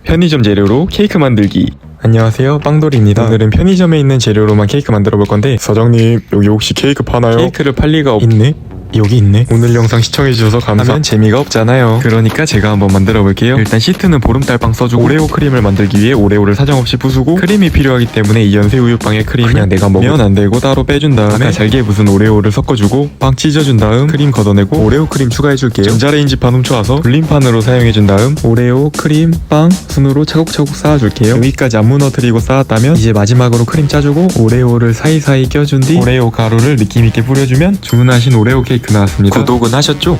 편의점 재료로 케이크 만들기. 안녕하세요, 빵돌이입니다. 오늘은 편의점에 있는 재료로만 케이크 만들어 볼 건데, 사장님 여기 혹시 케이크 파나요? 케이크를 팔 리가 있네? 여기 있네. 오늘 영상 시청해주셔서 감사하면 재미가 없잖아요. 그러니까 제가 한번 만들어 볼게요. 일단 시트는 보름달빵 써주고, 오레오 크림을 만들기 위해 오레오를 사정없이 부수고, 크림이 필요하기 때문에 이 연세 우유빵에 크림을 그냥 내가 먹으면 안 되고 따로 빼준 다음에 아까 잘게 부순 오레오를 섞어주고, 빵 찢어준 다음 크림 걷어내고 오레오 크림 추가해줄게요. 전자레인지판 훔쳐와서 불림판으로 사용해준 다음 오레오 크림 빵 순으로 차곡차곡 쌓아줄게요. 여기까지 안 무너뜨리고 쌓았다면 이제 마지막으로 크림 짜주고 오레오를 사이사이 껴준 뒤 오레오 가루를 느낌있게 뿌려주면 주문하신 오레오 케이크 나왔습니다. 구독은 하셨죠?